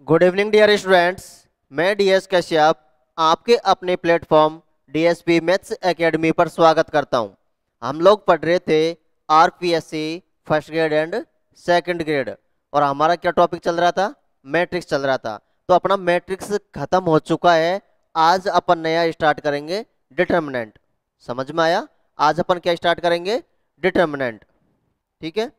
Good evening dear students. मैं DS Kashyap आपके अपने प्लेटफॉर्म डीएसपी मैथ्स एकेडमी पर स्वागत करता हूं। हम लोग पढ़ रहे थे RPSC first grade and second grade और हमारा क्या टॉपिक चल रहा था? मैट्रिक्स चल रहा था। तो अपना मैट्रिक्स खत्म हो चुका है। आज अपन नया स्टार्ट करेंगे डिटर्मिनेंट। समझ में आया? आज अपन क्या स्टार्ट करेंगे? डिटर्मिनेंट। ठीक है।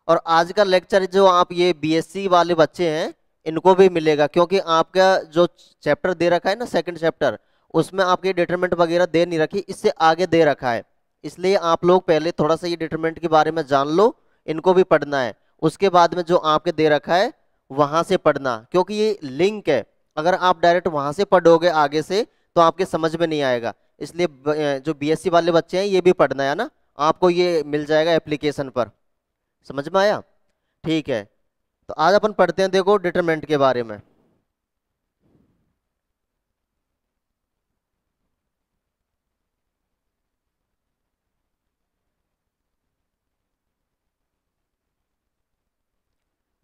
और आज का लेक्चर जो आप ये बीएससी वाले बच्चे हैं इनको भी मिलेगा, क्योंकि आपका जो चैप्टर दे रखा है ना, सेकंड चैप्टर, उसमें आपके डिटरमिनेंट वगैरह दे नहीं रखी, इससे आगे दे रखा है। इसलिए आप लोग पहले थोड़ा सा ये डिटरमिनेंट के बारे में जान लो, इनको भी पढ़ना है। उसके बाद में जो आपके दे रखा है वहां से पढ़ना, क्योंकि ये लिंक है। अगर आप डायरेक्ट वहां से पढ़ोगे आगे से तो आपके समझ में नहीं आएगा। इसलिए जो बीएससी वाले बच्चे हैं ये भी पढ़ना है ना, आपको ये मिल जाएगा एप्लीकेशन पर। समझ में आया? ठीक है। तो आज अपन पढ़ते हैं, देखो, डिटरमिनेंट के बारे में।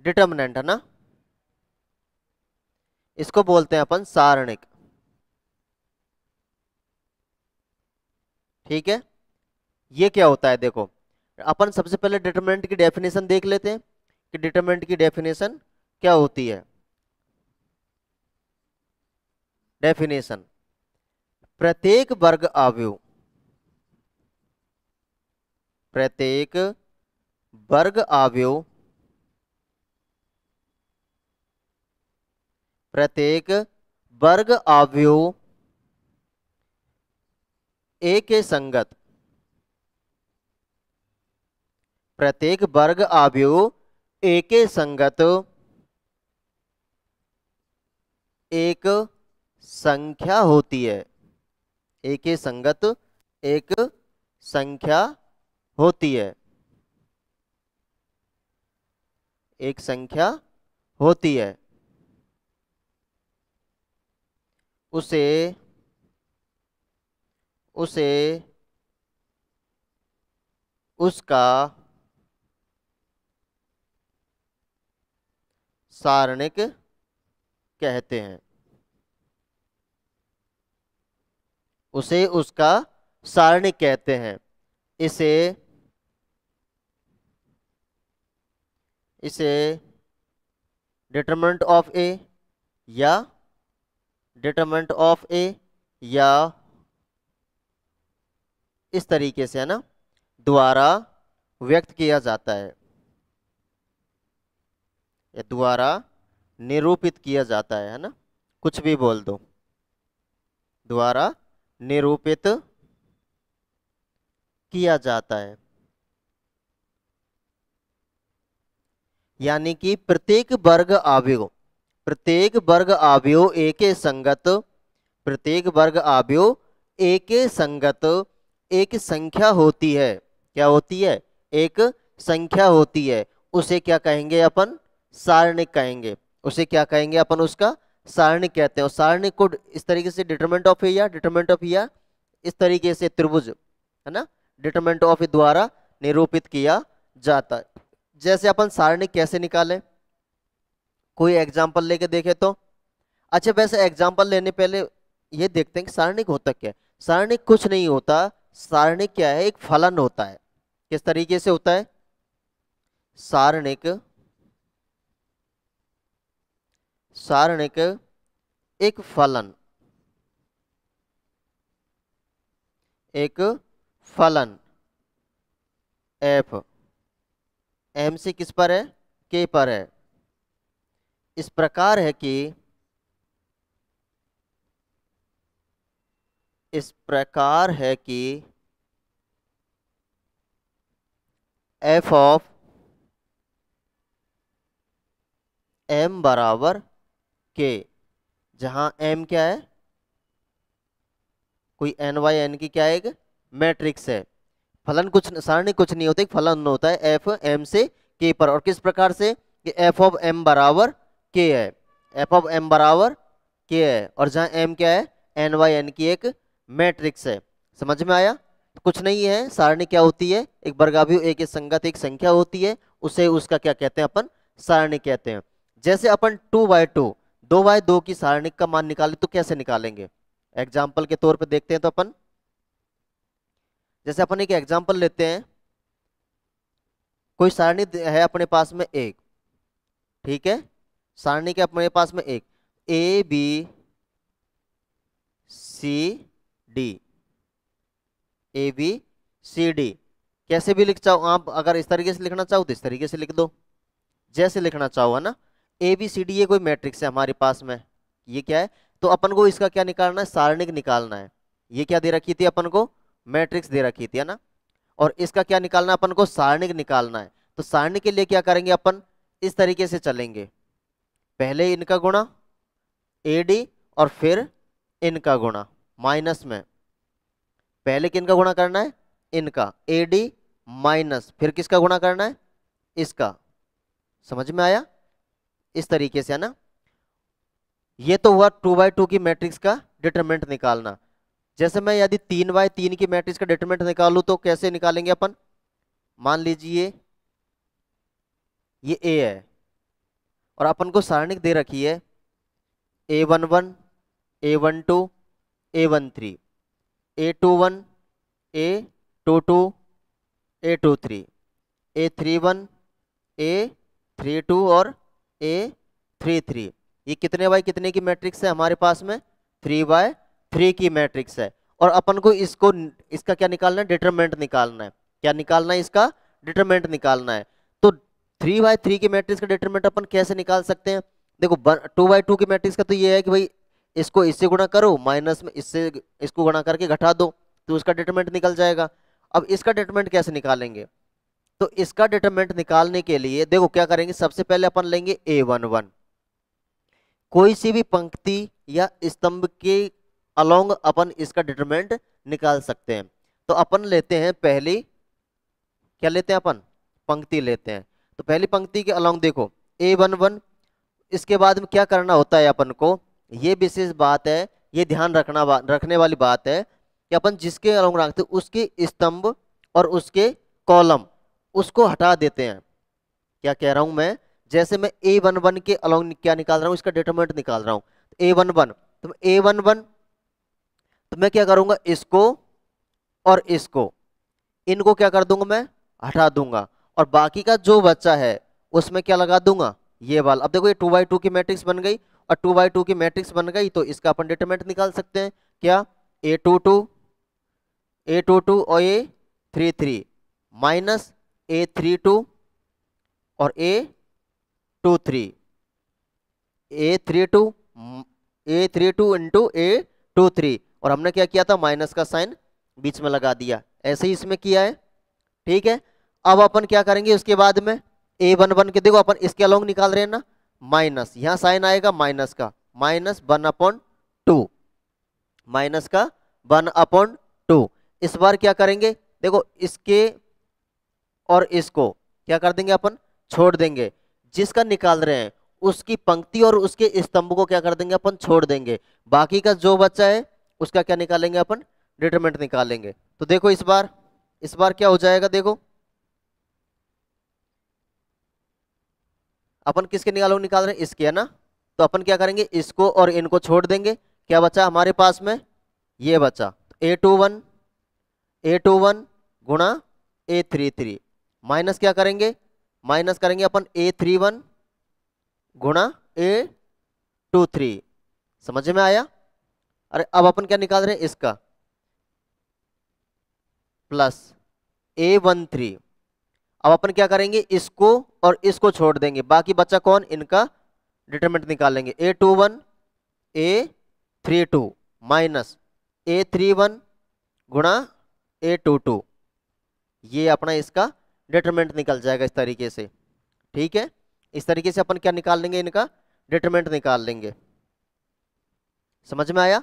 डिटरमिनेंट है ना, इसको बोलते हैं अपन सारणिक। ठीक है। ये क्या होता है? देखो, अपन सबसे पहले डिटरमिनेंट की डेफिनेशन देख लेते हैं कि डिटरमिनेंट की डेफिनेशन क्या होती है। डेफिनेशन: प्रत्येक वर्ग अवयव, प्रत्येक वर्ग अवयव, प्रत्येक वर्ग अवयव एक के संगत, प्रत्येक वर्ग अवयव एक के संगत एक संख्या होती है। एक के संगत एक संख्या होती है। एक संख्या होती है। उसे उसे उसका सारणिक कहते हैं। उसे उसका सारणिक कहते हैं। इसे इसे डिटरमिनेंट ऑफ ए या डिटरमिनेंट ऑफ ए या इस तरीके से, है ना, द्वारा व्यक्त किया जाता है या द्वारा निरूपित किया जाता है ना, कुछ भी बोल दो, द्वारा निरूपित किया जाता है। यानी कि प्रत्येक वर्ग अवयव, प्रत्येक वर्ग अवयव एक संगत, प्रत्येक वर्ग अवयव एक संगत एक संख्या होती है। क्या होती है? एक संख्या होती है। उसे क्या कहेंगे अपन? सारणिक कहेंगे। उसे क्या कहेंगे अपन? उसका सारणिक कहते हैं। और सारणिक को इस तरीके से डिटरमिनेंट ऑफ ए या डिटरमिनेंट ऑफ या इस तरीके से त्रिभुज, है ना, डिटरमिनेंट ऑफ ए द्वारा निरूपित किया जाता है। जैसे अपन सारणिक कैसे निकालें, कोई एग्जाम्पल लेके देखे तो? अच्छा, वैसे एग्जाम्पल लेने पहले ये देखते हैं कि सारणिक होता क्या है। सारणिक कुछ नहीं होता। सारणिक क्या है? एक फलन होता है। किस तरीके से होता है? सारणिक सारणिक एक फलन, एक फलन एफ एम से किस पर है? के पर है। इस प्रकार है कि एफ ऑफ एम बराबर के, जहां एम क्या है? कोई एन वाई एन की क्या है? एक मैट्रिक्स है। फलन कुछ, सारणी कुछ नहीं होता, एक फलन होता है एफ एम से के पर। और किस प्रकार से? कि एफ ऑफ एम बराबर के है। एफ ऑफ एम बराबर के है, और जहां एम क्या है? एन वाई एन की एक मैट्रिक्स है। समझ में आया? तो कुछ नहीं है। सारणी क्या होती है? एक वर्गावयव एक संगत एक संख्या होती है। उसे उसका क्या कहते हैं अपन? सारणी कहते हैं। जैसे अपन 2 बाई 2, 2/2 की सारणिक का मान निकाले तो कैसे निकालेंगे? एग्जाम्पल के तौर पे देखते हैं। तो अपन जैसे अपन एक एग्जाम्पल लेते हैं, कोई सारणी है अपने पास में एक, ठीक है, सारणी के अपने पास में एक A B C D, A B C D, कैसे भी लिख चाहो आप, अगर इस तरीके से लिखना चाहो तो इस तरीके से लिख दो, जैसे लिखना चाहो, है ना। ए बी सी डी ये कोई मैट्रिक्स है हमारे पास में, ये क्या है, तो अपन को इसका क्या निकालना है, सारणिक निकालना है। ये क्या दे रखी थी अपन को, मैट्रिक्स दे रखी थी, है ना। और इसका क्या निकालना है अपन को, सारणिक निकालना है। तो सारणी के लिए क्या करेंगे अपन, इस तरीके से चलेंगे, पहले इनका गुणा ए डी और फिर इनका गुणा माइनस में, पहले किनका गुणा करना है, इनका ए डी माइनस फिर किसका गुणा करना है, इसका। समझ में आया, इस तरीके से, है ना। ये तो हुआ 2/2 की मैट्रिक्स का डिटरमिनेंट निकालना। जैसे मैं यदि 3/3 की मैट्रिक्स का डिटरमिनेंट निकालूं तो कैसे निकालेंगे अपन, मान लीजिए ये ए है और अपन को सारणिक दे रखी है A11 A12 A13 A21 A22 A23 A31 A32 और A33। ये कितने बाई कितने की मैट्रिक्स है हमारे पास में, 3/3 की मैट्रिक्स है। और अपन को इसका क्या निकालना है, डिटरमिनेंट निकालना है। क्या निकालना है, इसका डिटरमिनेंट निकालना है। तो 3/3 की मैट्रिक्स का डिटरमिनेंट अपन कैसे निकाल सकते हैं, देखो 2/2 की मैट्रिक्स का तो ये है कि भाई इसको इससे गुणा करो, माइनस में इससे इसको गुणा करके घटा दो, तो उसका डिटरमिनेंट निकल जाएगा। अब इसका डिटरमिनेंट कैसे निकालेंगे, तो इसका डिटरमिनेंट निकालने के लिए देखो क्या करेंगे, सबसे पहले अपन लेंगे A11, कोई सी भी पंक्ति या स्तंभ के अलोंग अपन इसका डिटरमिनेंट निकाल सकते हैं। तो अपन लेते हैं पहली, क्या लेते हैं अपन, पंक्ति लेते हैं। तो पहली पंक्ति के अलोंग देखो A11, इसके बाद में क्या करना होता है अपन को, ये विशेष बात है, ये ध्यान रखने वाली बात है कि अपन जिसके अलोंग रखते हैं उसके स्तंभ और उसके कॉलम उसको हटा देते हैं। क्या कह रहा हूं मैं, जैसे मैं A11 के अलोंग क्या निकाल रहा हूं, इसका डिटरमिनेंट निकाल रहा हूं, A11, तो A11 तो मैं क्या करूंगा, इसको और इसको, इनको क्या कर दूंगा, मैं हटा दूंगा, और बाकी का जो बच्चा है उसमें क्या लगा दूंगा, ये वाला। अब देखो ये 2/2 की मैट्रिक्स बन गई, और 2/2 की मैट्रिक्स बन गई तो इसका अपन डिटरमिनेंट निकाल सकते हैं। क्या, A22 और A33 माइनस A32 और A23, A32 इंटू A23, और हमने क्या किया था, माइनस का साइन बीच में लगा दिया, ऐसे ही इसमें किया है, ठीक है। अब अपन क्या करेंगे उसके बाद में, A11 के देखो अपन इसके अलोंग निकाल रहे हैं ना, माइनस, यहां साइन आएगा माइनस का, -1/2, माइनस का 1/2। इस बार क्या करेंगे, देखो इसके और इसको क्या कर देंगे अपन, छोड़ देंगे, जिसका निकाल रहे हैं उसकी पंक्ति और उसके स्तंभ को क्या कर देंगे अपन, छोड़ देंगे, बाकी का जो बचा है उसका क्या निकालेंगे अपन, डिटरमिनेंट निकालेंगे। तो देखो इस बार क्या हो जाएगा, देखो अपन किसके निकाल रहे हैं, इसके, है ना। तो अपन क्या करेंगे, इसको और इनको छोड़ देंगे, क्या बचा हमारे पास में, ये बचा A21 गुणा A33 माइनस क्या करेंगे, माइनस करेंगे अपन A31 गुणा A23। समझ में आया। अरे अब अपन क्या निकाल रहे हैं, इसका प्लस A13। अब अपन क्या करेंगे, इसको और इसको छोड़ देंगे, बाकी बचा कौन, इनका डिटरमिनेंट निकालेंगे, A21 A32 माइनस A31 गुणा A22, ये अपना इसका डिटरमिनेंट निकल जाएगा इस तरीके से, ठीक है। इस तरीके से अपन क्या निकाल लेंगे, इनका डिटरमिनेंट निकाल लेंगे। समझ में आया।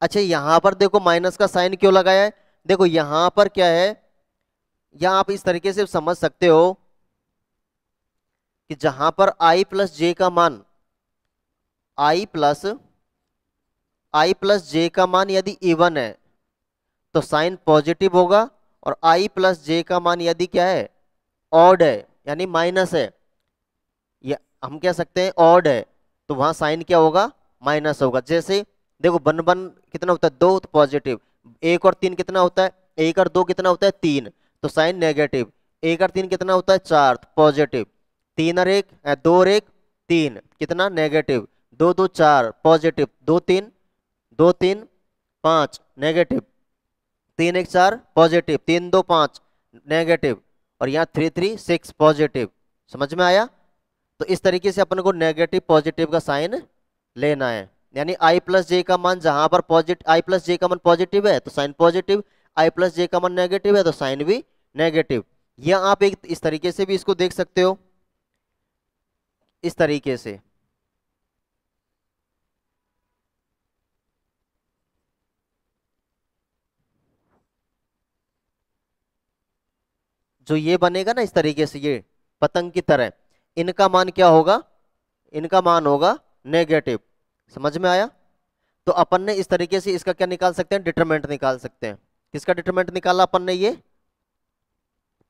अच्छा यहां पर देखो माइनस का साइन क्यों लगाया है, देखो यहां पर क्या है, यहां आप इस तरीके से समझ सकते हो कि जहां पर i प्लस जे का मान, i प्लस जे का मान यदि इवन है तो साइन पॉजिटिव होगा, और i प्लस जे का मान यदि क्या है, ऑड है यानी माइनस है, या हम कह सकते हैं ऑड है, तो वहां साइन क्या होगा, माइनस होगा। जैसे देखो 1 1 कितना होता है 2, तो पॉजिटिव। 1 और 3 कितना होता है, 1 और 2 कितना होता है 3, तो साइन नेगेटिव। 1 और 3 कितना होता है 4, तो पॉजिटिव। 3 और 1 2 और 1 3, कितना negative. 2 2 4 positive, 2 3 2 3 5 negative, 3 1 4 positive, 3 2 5 negative, और यहाँ 3 3 6 पॉजिटिव। समझ में आया। तो इस तरीके से अपन को नेगेटिव पॉजिटिव का साइन लेना है। यानी आई प्लस जे का मान जहां पर पॉजिटिव, आई प्लस जे का मान पॉजिटिव है तो साइन पॉजिटिव, आई प्लस जे का मान नेगेटिव है तो साइन भी नेगेटिव। या आप एक इस तरीके से भी इसको देख सकते हो, इस तरीके से। जो ये बनेगा ना इस तरीके से, ये पतंग की तरह, इनका मान क्या होगा, इनका मान होगा नेगेटिव। समझ में आया। तो अपन ने इस तरीके से इसका क्या निकाल सकते हैं, डिटरमिनेंट निकाल सकते हैं। किसका डिटरमिनेंट निकाला अपन ने, ये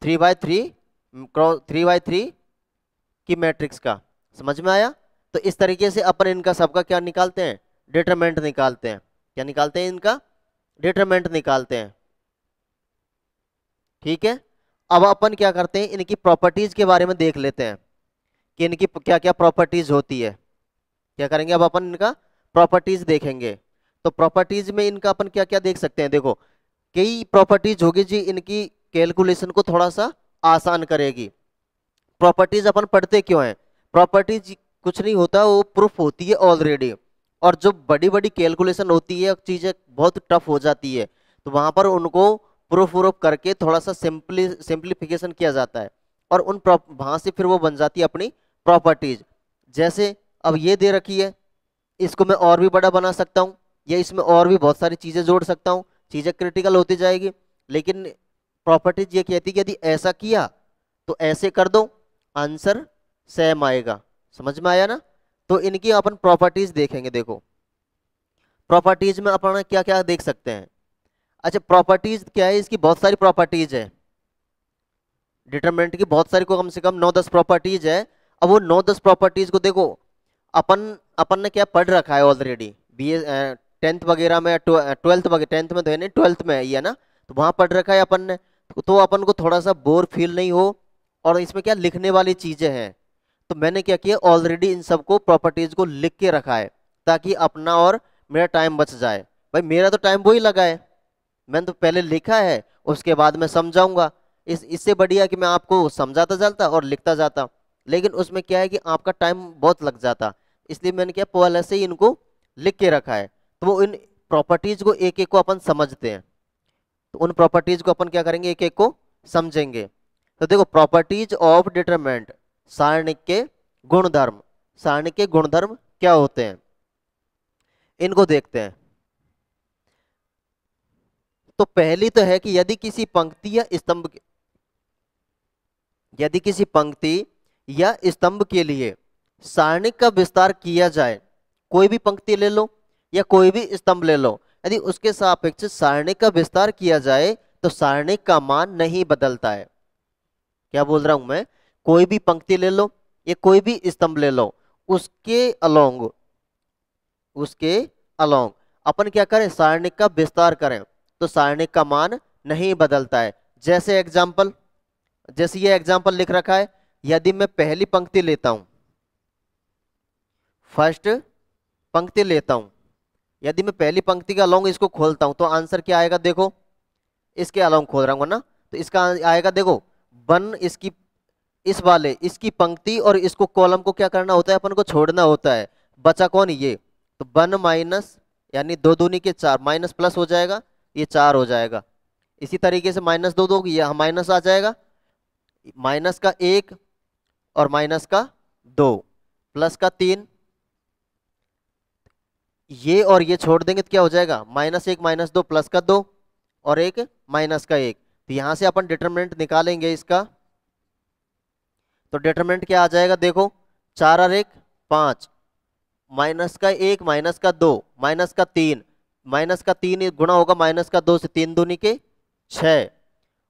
3/3 3/3 की मैट्रिक्स का। समझ में आया। तो इस तरीके से अपन इनका सबका क्या निकालते हैं, डिटरमिनेंट निकालते हैं। क्या निकालते हैं, इनका डिटरमिनेंट निकालते हैं। ठीक है। अब अपन क्या करते हैं, इनकी प्रॉपर्टीज के बारे में देख लेते हैं कि इनकी क्या क्या प्रॉपर्टीज होती है। क्या करेंगे, अब अपन इनका प्रॉपर्टीज देखेंगे। तो प्रॉपर्टीज में इनका अपन क्या क्या देख सकते हैं। देखो कई प्रॉपर्टीज होगी जी, इनकी कैलकुलेशन को थोड़ा सा आसान करेगी। प्रॉपर्टीज अपन पढ़ते क्यों हैं, प्रॉपर्टीज कुछ नहीं होता, वो प्रूफ होती है ऑलरेडी। और जो बड़ी बड़ी कैलकुलेशन होती है, चीजें बहुत टफ हो जाती है, तो वहां पर उनको प्रूफ व्रूफ करके थोड़ा सा सिंप्लीफिकेशन किया जाता है, और उन वहां से फिर वो बन जाती है अपनी प्रॉपर्टीज। जैसे अब ये दे रखी है, इसको मैं और भी बड़ा बना सकता हूँ, या इसमें और भी बहुत सारी चीजें जोड़ सकता हूँ, चीजें क्रिटिकल होती जाएगी। लेकिन प्रॉपर्टीज ये कहती है कि यदि ऐसा किया तो ऐसे कर दो, आंसर सेम आएगा। समझ में आया ना। तो इनकी अपन प्रॉपर्टीज देखेंगे। देखो प्रॉपर्टीज में अपन क्या क्या देख सकते हैं। अच्छा प्रॉपर्टीज क्या है, इसकी बहुत सारी प्रॉपर्टीज है। डिटरमिनेंट की बहुत सारी को कम से कम 9-10 प्रॉपर्टीज है। अब वो 9-10 प्रॉपर्टीज को देखो, अपन अपन ने क्या पढ़ रखा है ऑलरेडी, BA 10th वगैरह में, 12th वगैरह, 10th में तो है नहीं, 12th में है ये ना, तो वहां पढ़ रखा है अपन ने। तो अपन को थोड़ा सा बोर फील नहीं हो, और इसमें क्या लिखने वाली चीजें हैं, तो मैंने क्या किया, ऑलरेडी इन सबको प्रॉपर्टीज को लिख के रखा है, ताकि अपना और मेरा टाइम बच जाए। भाई मेरा तो टाइम वही लगा है, मैंने तो पहले लिखा है, उसके बाद मैं समझाऊंगा। इससे बढ़िया कि मैं आपको समझाता चलता और लिखता जाता, लेकिन उसमें क्या है कि आपका टाइम बहुत लग जाता। इसलिए मैंने क्या पहले से ही इनको लिख के रखा है। तो वो इन प्रॉपर्टीज को एक एक को अपन समझते हैं। तो उन प्रॉपर्टीज को अपन क्या करेंगे, एक एक को समझेंगे। तो देखो प्रॉपर्टीज ऑफ डिटरमिनेंट, सारणिक के गुणधर्म। सारणिक के गुणधर्म क्या होते हैं, इनको देखते हैं। तो पहली तो है कि यदि किसी पंक्ति या स्तंभ, यदि किसी पंक्ति या स्तंभ के लिए सारणिक का विस्तार किया जाए, कोई भी पंक्ति ले लो या कोई भी स्तंभ ले लो, यदि उसके सापेक्ष सारणिक का विस्तार किया जाए तो सारणिक का मान नहीं बदलता है। क्या बोल रहा हूं मैं, कोई भी पंक्ति ले लो या कोई भी स्तंभ ले लो, उसके अलोंग, उसके अलोंग अपन क्या करें, सारणिक का विस्तार करें, तो सारणिक का मान नहीं बदलता है। जैसे एग्जाम्पल, जैसे ये एग्जाम्पल लिख रखा है, यदि मैं पहली पंक्ति लेता हूं, फर्स्ट पंक्ति लेता हूं, यदि मैं पहली पंक्ति का अलोंग इसको खोलता हूं, तो आंसर क्या आएगा, देखो इसके अलोंग खोल रहा हूं ना, तो इसका आएगा देखो 1, इसकी इस वाले इसकी पंक्ति और इसको कॉलम को क्या करना होता है, अपन को छोड़ना होता है। बचा कौन, ये, तो 1 माइनस, यानी 2 दूनी के 4, माइनस प्लस हो जाएगा, ये 4 हो जाएगा। इसी तरीके से -2 दो, ये माइनस आ जाएगा, माइनस का 1 और माइनस का 2, प्लस का 3, ये और ये छोड़ देंगे तो क्या हो जाएगा, -1 -2 प्लस का 2 और एक माइनस का 1। तो यहां से अपन डिटरमिनेंट निकालेंगे इसका, तो डिटरमिनेंट क्या आ जाएगा, देखो 4 और 1 5, माइनस का 1 माइनस का 2 माइनस का 3, माइनस का 3 गुणा होगा माइनस का 2 से, 3 दूनी के 6,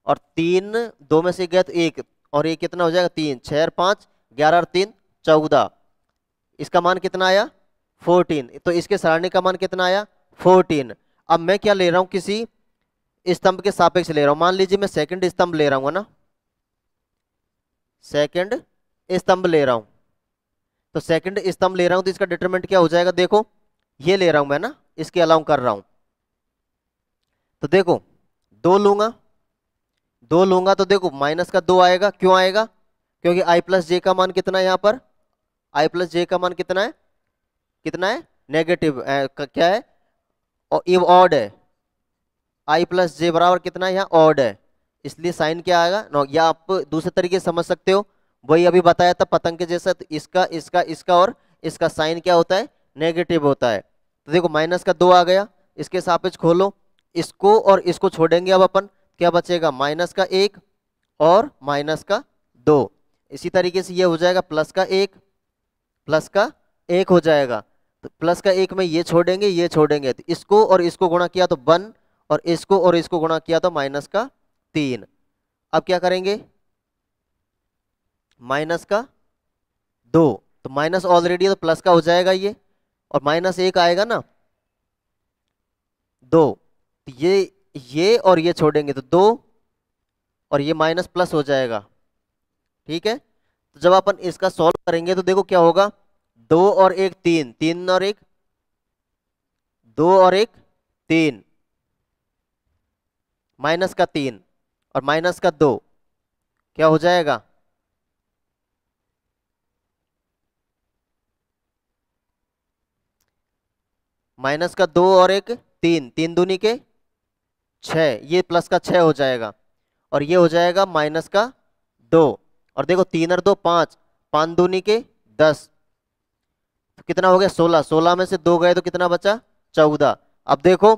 और 3 2 में से गया तो 1, और ये कितना हो जाएगा 3, 6 और 5 11 और 3 14। इसका मान कितना आया 14, तो इसके सारणी का मान कितना आया 14। अब मैं क्या ले रहा हूं, किसी स्तंभ के सापेक्ष ले रहा हूं। मान लीजिए मैं सेकंड स्तंभ ले रहा हूं ना, सेकंड स्तंभ ले रहा हूं, तो सेकंड स्तंभ ले रहा हूं तो इसका डिटरमिनेंट क्या हो जाएगा, देखो ये ले रहा हूं मैं ना, इसके अलाउ कर रहा हूं, तो देखो दो लूंगा, दो लूंगा तो देखो माइनस का 2 आएगा। क्यों आएगा, क्योंकि आई प्लस जे का मान कितना है यहाँ पर, आई प्लस जे का मान कितना है, कितना है नेगेटिव, क्या है और ये ऑड है, आई प्लस जे बराबर कितना है यहाँ ऑड है, इसलिए साइन क्या आएगा नो। या आप दूसरे तरीके से समझ सकते हो, वही अभी बताया था पतंग के जैसा, तो इसका इसका इसका और इसका साइन क्या होता है नेगेटिव होता है। तो देखो माइनस का 2 आ गया, इसके सापेक्ष खोलो, इसको और इसको छोड़ेंगे अब अपन, क्या बचेगा माइनस का 1 और माइनस का 2। इसी तरीके से ये हो जाएगा प्लस का 1, प्लस का 1 हो जाएगा, तो प्लस का 1 में ये छोड़ेंगे ये छोड़ेंगे, तो इसको और इसको गुणा किया तो 1 और इसको और इसको गुणा किया तो माइनस का 3। अब क्या करेंगे माइनस का 2, तो माइनस ऑलरेडी है तो प्लस का हो जाएगा ये, और माइनस 1 आएगा ना 2, तो ये और ये छोड़ेंगे तो 2 और ये माइनस प्लस हो जाएगा। ठीक है, तो जब अपन इसका सॉल्व करेंगे तो देखो क्या होगा, 2 और 1 3, 3 और 1 2 और 1 3, माइनस का 3 और माइनस का 2 क्या हो जाएगा, माइनस का 2 और 1 3, 3 दूनी के 6, ये प्लस का 6 हो जाएगा, और ये हो जाएगा माइनस का 2, और देखो 3 और 2 5, 5 दूनी के 10, तो कितना हो गया 16, 16 में से 2 गए तो कितना बचा 14। अब देखो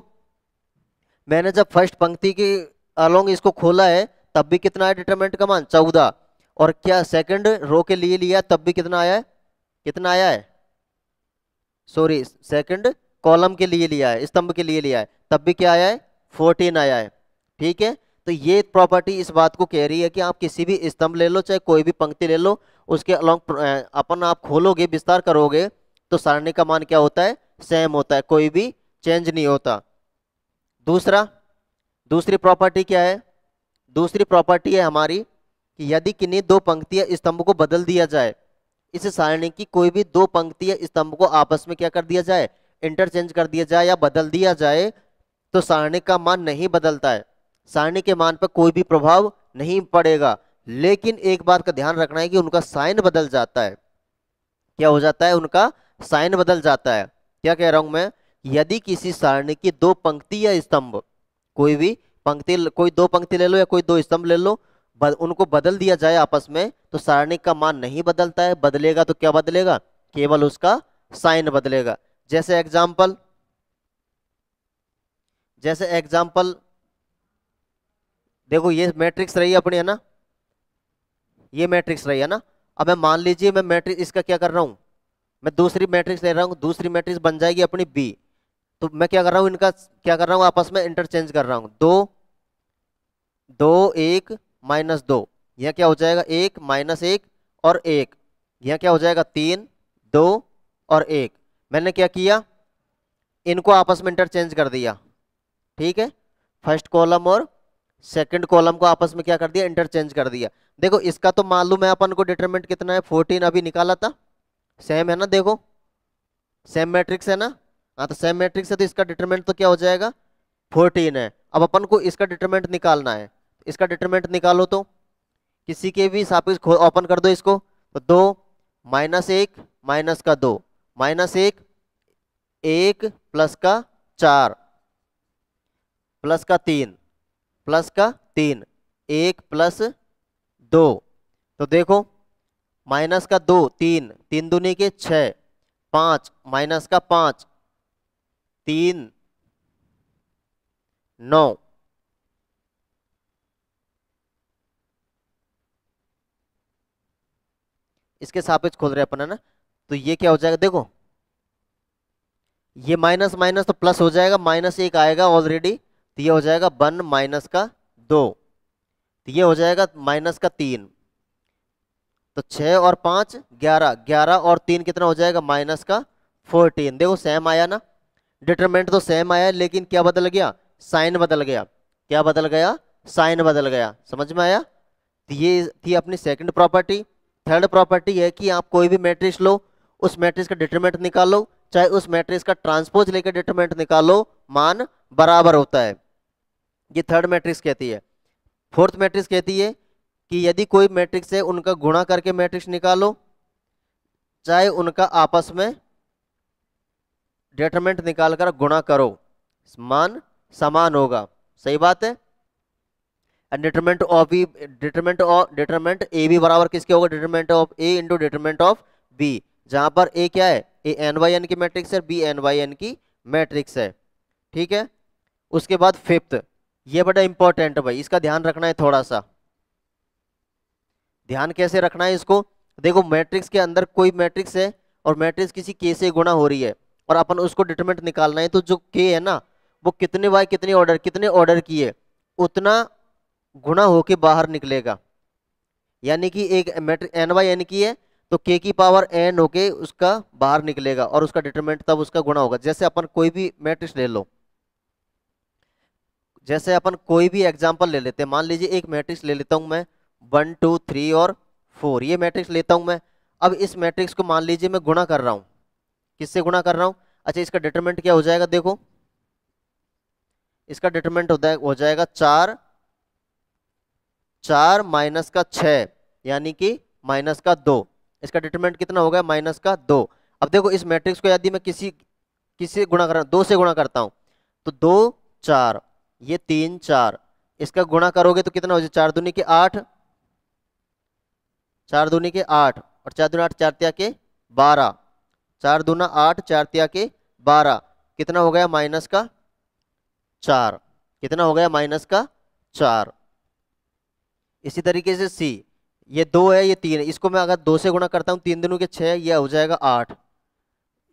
मैंने जब फर्स्ट पंक्ति के अलोंग इसको खोला है तब भी कितना है डिटरमिनेंट का मान 14, और क्या सेकंड रो के लिए लिया तब भी कितना आया है, कितना आया है, सॉरी सेकंड कॉलम के लिए लिया है, स्तंभ के लिए लिया है, तब भी क्या आया है 14 आया है। ठीक है, तो ये प्रॉपर्टी इस बात को कह रही है कि आप किसी भी स्तंभ ले लो चाहे कोई भी पंक्ति ले लो, उसके अलोंग अपन आप खोलोगे विस्तार करोगे तो सारणी का मान क्या होता है सेम होता है, कोई भी चेंज नहीं होता। दूसरी प्रॉपर्टी क्या है, दूसरी प्रॉपर्टी है हमारी कि यदि किन्हीं दो पंक्तियां स्तंभ को बदल दिया जाए, इस सारणी की कोई भी दो पंक्तियां स्तंभ को आपस में क्या कर दिया जाए इंटरचेंज कर दिया जाए या बदल दिया जाए, तो सारणी का मान नहीं बदलता है, सारणी के मान पर कोई भी प्रभाव नहीं पड़ेगा। लेकिन एक बात का ध्यान रखना है कि उनका साइन बदल जाता है, क्या हो जाता है उनका साइन बदल जाता है। क्या कह रहा हूं मैं, यदि किसी सारणी की दो पंक्ति या स्तंभ, कोई भी पंक्ति, कोई दो पंक्ति ले लो या कोई दो स्तंभ ले लो, उनको बदल दिया जाए आपस में तो सारणी का मान नहीं बदलता है, बदलेगा तो क्या बदलेगा केवल उसका साइन बदलेगा। जैसे एग्जाम्पल, जैसे एग्जाम्पल देखो ये मैट्रिक्स रही अपनी है ना, ये मैट्रिक्स रही है ना। अब मैं मान लीजिए मैं मैट्रिक्स इसका क्या कर रहा हूं, मैं दूसरी मैट्रिक्स ले रहा हूं, दूसरी मैट्रिक्स बन जाएगी अपनी बी, तो मैं क्या कर रहा हूं इनका क्या कर रहा हूं आपस में इंटरचेंज कर रहा हूं, 2 2 1 माइनस 2, यह क्या हो जाएगा 1 माइनस 1 और 1, यह क्या हो जाएगा 3 2 और 1। मैंने क्या किया इनको आपस में इंटरचेंज कर दिया। ठीक है, फर्स्ट कॉलम और सेकंड कॉलम को आपस में क्या कर दिया इंटरचेंज कर दिया। देखो इसका तो मालूम है अपन को डिटरमिनेंट कितना है 14 अभी निकाला था, सेम है ना, देखो सेम मैट्रिक्स है ना, हाँ तो सेम मैट्रिक्स है तो इसका डिटरमिनेंट तो क्या हो जाएगा 14 है। अब अपन को इसका डिटरमिनेंट निकालना है, इसका डिटरमिनेंट निकालो तो किसी के भी सापेक्ष ओपन कर दो इसको, तो 2 माइनस 1 माइनस का 2 माइनस 1 1 प्लस का 4 प्लस का 3 प्लस का 3 1 प्लस 2, तो देखो माइनस का 2 3 3 दूनी के 6 5 माइनस का 5 3 9, इसके सापेक्ष खोल रहे अपन है ना, तो ये क्या हो जाएगा देखो ये माइनस माइनस तो प्लस हो जाएगा, माइनस 1 आएगा ऑलरेडी, तो ये हो जाएगा 1 माइनस का 2, तो ये हो जाएगा माइनस का 3, तो 6 और 5 11, 11 और 3 कितना हो जाएगा माइनस का 14। देखो सेम आया ना, डिटरमिनेंट तो सेम आया लेकिन क्या बदल गया, साइन बदल गया। क्या बदल गया, साइन बदल गया। समझ में आया। तो ये थी अपनी सेकंड प्रॉपर्टी। थर्ड प्रॉपर्टी है कि आप कोई भी मैट्रिक्स लो, उस मैट्रिक्स का डिटरमिनेंट निकालो, चाहे उस मैट्रिक्स का ट्रांसपोज लेकर डिटरमिनेंट निकालो, मान बराबर होता है। ये थर्ड मैट्रिक्स कहती है। फोर्थ मैट्रिक्स कहती है कि यदि कोई मैट्रिक्स है उनका गुणा करके मैट्रिक्स निकालो, चाहे उनका आपस में डिटरमिनेंट निकालकर गुणा करो, मान समान होगा। सही बात है। Determinant of B, determinant A B बराबर किसके होगा, determinant of A into determinant of B, जहां पर ए क्या है, ए एन बाई एन की मैट्रिक्स है, बी एन बाई एन की मैट्रिक्स है। ठीक है। उसके बाद फिफ्थ, ये बड़ा इंपॉर्टेंट है भाई, इसका ध्यान रखना है थोड़ा सा। ध्यान कैसे रखना है इसको, देखो मैट्रिक्स के अंदर कोई मैट्रिक्स है और मैट्रिक्स किसी के से गुणा हो रही है और अपन उसको डिटरमिनेंट निकालना है, तो जो के है ना वो कितने बाय कितने ऑर्डर की है उतना गुणा होके बाहर निकलेगा। यानी कि एक मैट्रिक्स एन बाई एन की है तो के की पावर एन होके उसका बाहर निकलेगा और उसका डिटरमिनेंट तब उसका गुणा होगा। जैसे अपन कोई भी मैट्रिक्स ले लो, जैसे अपन कोई भी एग्जांपल ले लेते हैं, मान लीजिए एक मैट्रिक्स ले लेता हूं मैं 1 2 3 और 4, ये मैट्रिक्स लेता हूं मैं। अब इस मैट्रिक्स को मान लीजिए मैं गुणा कर रहा हूं, किससे गुणा कर रहा हूं, अच्छा इसका डिटरमिनेंट क्या हो जाएगा, देखो इसका डिटरमिनेंट हो जाएगा 4, 4 माइनस का 6 यानी कि माइनस का 2। इसका डिटरमिनेंट कितना हो गया, माइनस का 2। अब देखो इस मैट्रिक्स को यदि मैं किसी गुणा कर रहा हूं, 2 से गुणा करता हूं, तो 2 4, ये 3 4, इसका गुणा करोगे तो कितना हो जाए, 4 दूनी के 8, 4 दूनी के 8 और 4 दूनी 8, 4 तिया के 12, 4 दूना 8, 4 तिया के 12, कितना हो गया माइनस का 4, कितना हो गया माइनस का 4। इसी तरीके से सी, ये 2 है ये 3 है, इसको मैं अगर 2 से गुणा करता हूं, 3 दूनी के 6, ये हो जाएगा 8।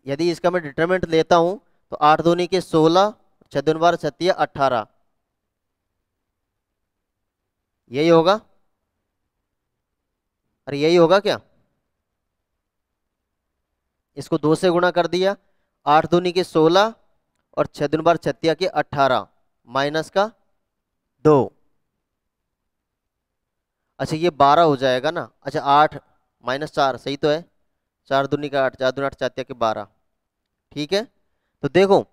यदि इसका मैं डिटरमिनेंट लेता हूं तो 8 दूनी के 16, 6 दूनी 12, 36 18, यही होगा। अरे यही होगा क्या, इसको 2 से गुणा कर दिया, 8 दूनी के 16 और 6 दूनी 12, 36 के 18 माइनस का 2। अच्छा ये 12 हो जाएगा ना, अच्छा 8 माइनस 4 सही तो है, 4 दूनी का 8, 4 दूनी 8, 4 के 12। ठीक है। तो देखो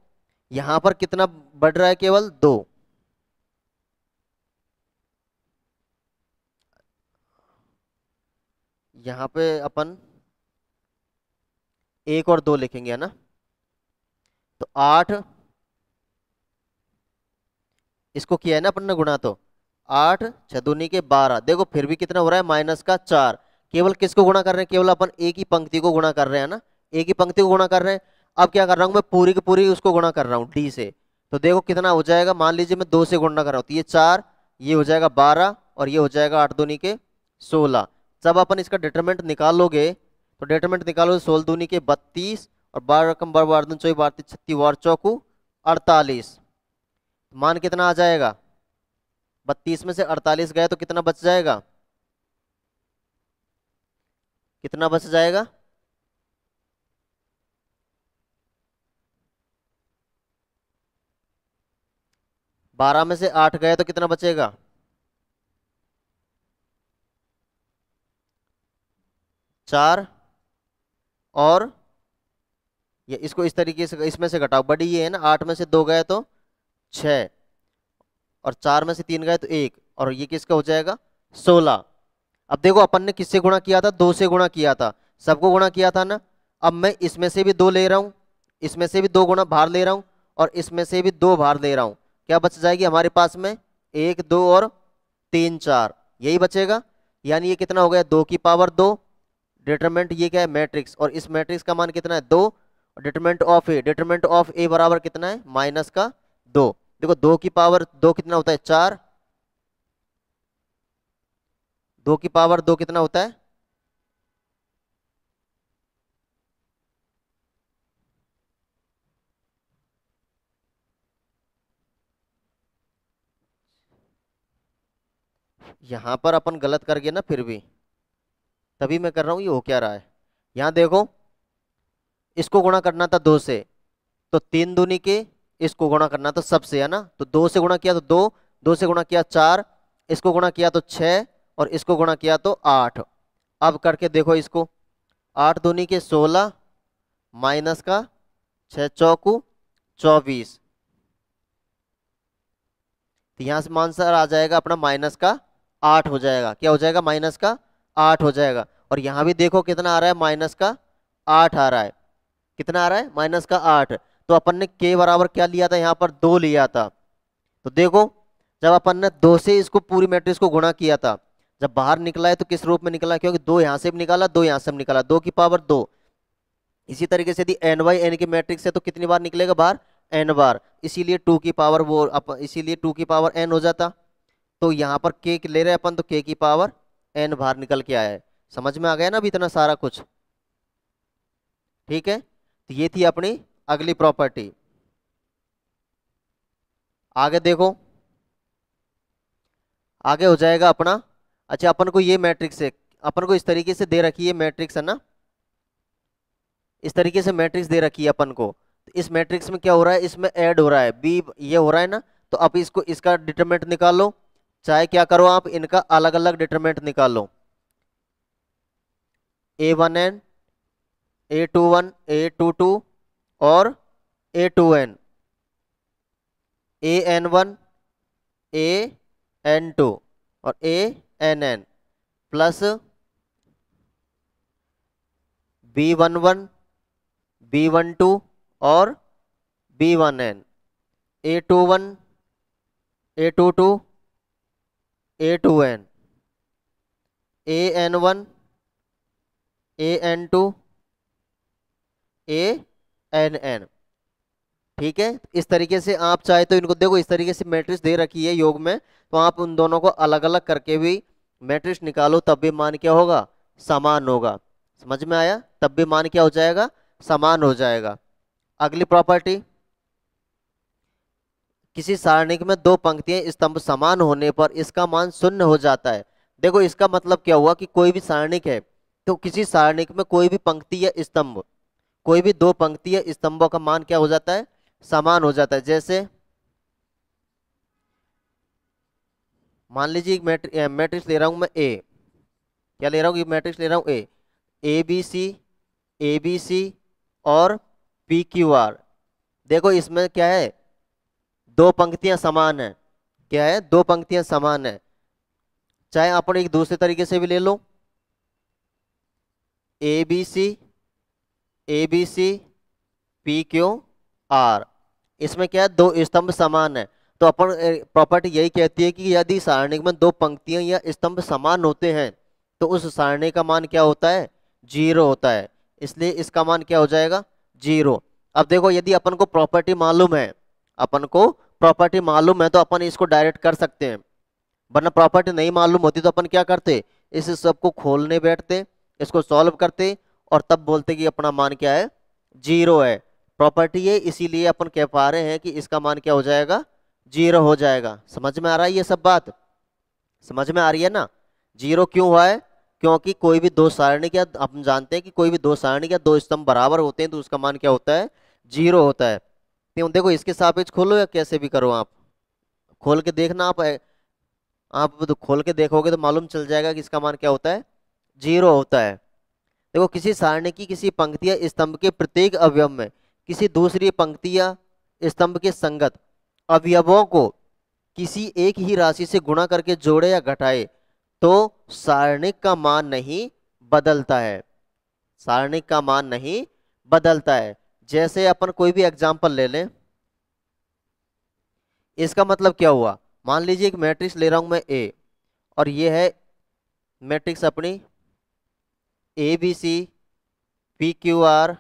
यहां पर कितना बढ़ रहा है, केवल 2। यहां पे अपन 1 और 2 लिखेंगे है ना, तो 8, इसको किया है ना अपन ने गुणा, तो 8 6 दूनी के 12, देखो फिर भी कितना हो रहा है माइनस का 4। केवल किसको गुणा कर रहे हैं, केवल अपन एक ही पंक्ति को गुणा कर रहे हैं ना, एक ही पंक्ति को गुणा कर रहे हैं। अब क्या कर रहा हूं मैं, पूरी की पूरी उसको गुणा कर रहा हूँ डी से। तो देखो कितना हो जाएगा, मान लीजिए मैं 2 से गुणा कर रहा हूँ तो ये 4, ये हो जाएगा 12 और ये हो जाएगा 8 दूनी के 16। जब अपन इसका डिटरमिनेंट निकालोगे तो डिटरमिनेंट निकालोगे 16 दूनी के 32 और 12 रकम 12 12 दूनी 24 12 36 वार चौकू 48, मान कितना आ जाएगा, 32 में से 48 गए तो कितना बच जाएगा, कितना बच जाएगा, 12 में से 8 गए तो कितना बचेगा, 4 और ये इसको इस तरीके से इसमें से घटाओ, बड़ी ये है ना, 8 में से 2 गए तो 6 और 4 में से 3 गए तो 1 और ये किसका हो जाएगा 16। अब देखो अपन ने किससे गुणा किया था, 2 से गुणा किया था, सबको गुणा किया था ना। अब मैं इसमें से भी 2 ले रहा हूं, इसमें से भी 2 गुणा बाहर ले रहा हूं और इसमें से भी 2 बाहर ले रहा हूं, क्या बच जाएगी हमारे पास में, 1 2 और 3 4, यही बचेगा। यानी ये कितना हो गया 2 की पावर 2। डिटरमिनेंट ये क्या है मैट्रिक्स, और इस मैट्रिक्स का मान कितना है 2। डिटरमिनेंट ऑफ ए बराबर कितना है माइनस का 2। देखो 2 की पावर 2 कितना होता है 4, 2 की पावर 2 कितना होता है, यहां पर अपन गलत कर गए ना फिर भी, तभी मैं कर रहा हूँ, ये हो क्या रहा है। यहाँ देखो, इसको गुणा करना था 2 से, तो 3 दूनी के, इसको गुणा करना था सबसे, है ना। तो 2 से गुणा किया तो 2, 2 से गुणा किया 4, इसको गुणा किया तो 6, और इसको गुणा किया तो 8। अब करके देखो इसको, 8 दूनी के 16 माइनस का 6 चौकू 24। तो यहाँ से आंसर आ जाएगा अपना माइनस का 8 हो जाएगा। क्या हो जाएगा? माइनस का 8 हो जाएगा। और यहाँ भी देखो कितना आ रहा है, माइनस का 8 आ रहा है। कितना आ रहा है? माइनस का 8। तो अपन ने के बराबर क्या लिया था? यहाँ पर 2 लिया था। तो देखो, जब अपन ने 2 से इसको पूरी मैट्रिक्स को गुणा किया था, जब बाहर निकला है तो किस रूप में निकला? क्योंकि 2 यहाँ से भी निकाला, 2 यहाँ से भी निकाला, 2 की पावर 2। इसी तरीके से यदि n बाई एन की मैट्रिक्स है तो कितनी बार निकलेगा बाहर? n बार। इसीलिए 2 की पावर इसीलिए 2 की पावर n हो जाता। तो यहाँ पर k ले रहे अपन, तो k की पावर n बाहर निकल के आया है। समझ में आ गया ना अभी इतना सारा कुछ? ठीक है, तो ये थी अपनी अगली प्रॉपर्टी। आगे देखो, आगे हो जाएगा अपना, अच्छा अपन को ये मैट्रिक्स है, अपन को इस तरीके से दे रखी है मैट्रिक्स, है ना। इस तरीके से मैट्रिक्स दे रखी है अपन को। तो इस मैट्रिक्स में क्या हो रहा है? इसमें ऐड हो रहा है बी, ये हो रहा है ना। तो अब इसको, इसका डिटरमिनेंट निकालो, चाहे क्या करो आप, इनका अलग अलग डिटरमिनेंट निकालो। A1n, A21, A22 और A2n, AN1, AN2 और ANN प्लस B11, B12 और B1n, A21, A22, A2n, AN1, AN2, ANN। ठीक है, इस तरीके से आप चाहे तो इनको देखो, इस तरीके से मैट्रिक्स दे रखी है योग में, तो आप उन दोनों को अलग अलग करके भी मैट्रिक्स निकालो, तब भी मान क्या होगा? समान होगा। समझ में आया? तब भी मान क्या हो जाएगा? समान हो जाएगा। अगली प्रॉपर्टी, किसी सारणिक में 2 पंक्तियां स्तंभ समान होने पर इसका मान 0 हो जाता है। देखो इसका मतलब क्या हुआ कि कोई भी सारणिक है, तो किसी सारणिक में कोई भी पंक्ति या स्तंभ, कोई भी 2 पंक्ति या स्तंभों का मान क्या हो जाता है? समान हो जाता है। जैसे मान लीजिए एक मैट्रिक्स ले रहा हूं मैं ए, क्या ले रहा हूँ? ये मैट्रिक्स ले रहा हूँ ए बी सी और पी क्यू आर। देखो इसमें क्या है? 2 पंक्तियां समान है। क्या है? 2 पंक्तियां समान है। चाहे अपन एक दूसरे तरीके से भी ले लो, A B C P Q R, इसमें क्या है? 2 स्तंभ समान है। तो अपन प्रॉपर्टी यही कहती है कि यदि सारणी में 2 पंक्तियां या स्तंभ समान होते हैं तो उस सारणी का मान क्या होता है? 0 होता है। इसलिए इसका मान क्या हो जाएगा? 0। अब देखो, यदि अपन को प्रॉपर्टी मालूम है, अपन को प्रॉपर्टी मालूम है तो अपन इसको डायरेक्ट कर सकते हैं, वरना प्रॉपर्टी नहीं मालूम होती तो अपन क्या करते? इस सबको खोलने बैठते, इसको सॉल्व करते और तब बोलते कि अपना मान क्या है? 0 है। प्रॉपर्टी है, इसीलिए अपन कह पा रहे हैं कि इसका मान क्या हो जाएगा? 0 हो जाएगा। समझ में आ रहा है ये सब बात? समझ में आ रही है ना? 0 क्यों हुआ है? क्योंकि कोई भी 2 सारणी, क्या हम जानते हैं कि कोई भी 2 सारणी या 2 स्तंभ बराबर होते हैं तो उसका मान क्या होता है? 0 होता है। क्यों? देखो इसके सापेक्ष खोलो या कैसे भी करो, आप खोल के देखना, आप तो खोल के देखोगे तो मालूम चल जाएगा कि इसका मान क्या होता है? 0 होता है। देखो, किसी सारणी की किसी पंक्ति या स्तंभ के प्रत्येक अवयव में किसी दूसरी पंक्ति या स्तंभ के संगत अवयवों को किसी एक ही राशि से गुणा करके जोड़े या घटाए तो सारणिक का मान नहीं बदलता है। सारणिक का मान नहीं बदलता है। जैसे अपन कोई भी एग्जांपल ले लें, इसका मतलब क्या हुआ? मान लीजिए एक मैट्रिक्स ले रहा हूं मैं ए, और ये है मैट्रिक्स अपनी A B C P Q R,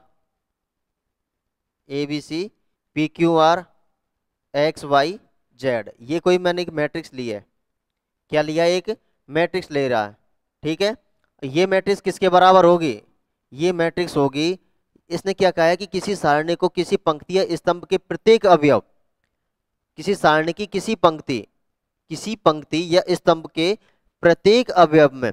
A B C P Q R X Y Z. ये कोई मैंने एक मैट्रिक्स ली है। क्या लिया? एक मैट्रिक्स ले रहा है। ठीक है, ये मैट्रिक्स किसके बराबर होगी? ये मैट्रिक्स होगी, इसने क्या कहा है कि किसी सारणी को किसी पंक्ति या स्तंभ के प्रत्येक अवयव, किसी सारणी की किसी पंक्ति या स्तंभ के प्रत्येक अवयव में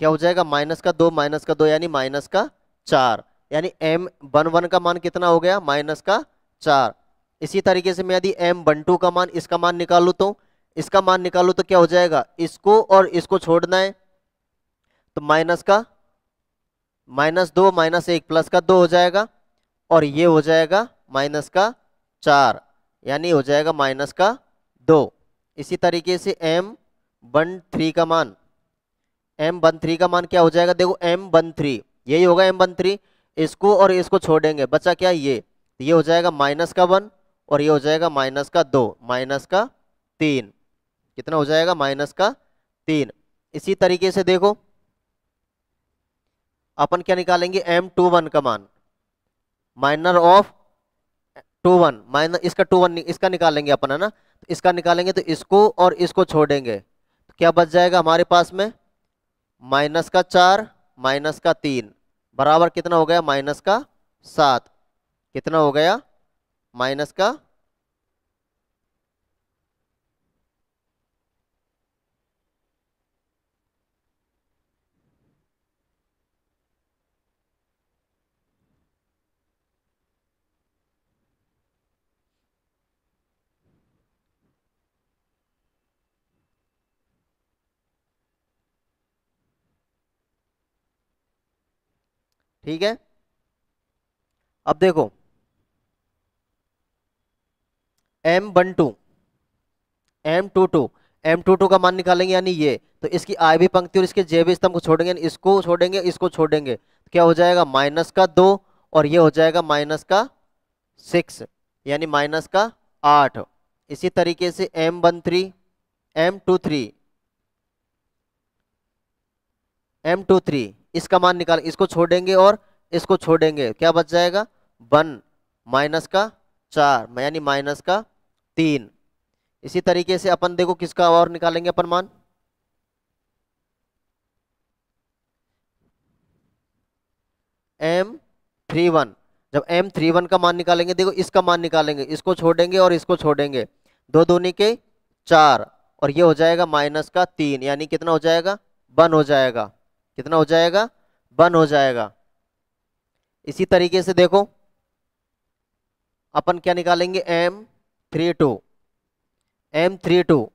क्या हो जाएगा, -2 यानी -4, यानी M11 का मान कितना हो गया, -4। इसी तरीके से मैं यदि M12 का मान, इसका मान निकालू तो, इसका मान निकालू तो क्या हो जाएगा, इसको और इसको छोड़ना है तो -2 -1 +2 हो जाएगा, और ये हो जाएगा -4, यानी हो जाएगा -2। इसी तरीके से M13 का मान, M13 का मान क्या हो जाएगा, देखो M13 यही होगा M13, इसको और इसको छोड़ेंगे, बचा क्या, ये हो जाएगा -1 और ये हो जाएगा -2, -3, कितना हो जाएगा, -3। इसी तरीके से देखो अपन क्या निकालेंगे, M21 का मान, माइनर ऑफ 21 माइनस इसका 21 इसका निकालेंगे अपन, है ना, तो इसका निकालेंगे तो इसको और इसको छोड़ेंगे तो क्या बच जाएगा हमारे पास में, -4 -3 बराबर कितना हो गया, -7, कितना हो गया, माइनस का ठीक है। अब देखो M12 M22 M22 का मान निकालेंगे, यानी ये तो इसकी आई भी पंक्ति और इसके जे भी स्तंभ को छोड़ेंगे, यानी इसको छोड़ेंगे इसको छोड़ेंगे तो क्या हो जाएगा, -2 और ये हो जाएगा -6, यानी -8। इसी तरीके से M13 M23 M23 इसका मान निकाल, इसको छोड़ेंगे और इसको छोड़ेंगे, क्या बच जाएगा, 1 -4 यानी -3। इसी तरीके से अपन देखो किसका और निकालेंगे अपन मान, M31, जब M31 का मान निकालेंगे, देखो इसका मान निकालेंगे, इसको छोड़ेंगे और इसको छोड़ेंगे, 2 दूनी के 4 और ये हो जाएगा -3, यानी कितना हो जाएगा, 1 हो जाएगा, कितना हो जाएगा, 1 हो जाएगा। इसी तरीके से देखो अपन क्या निकालेंगे, M32 M32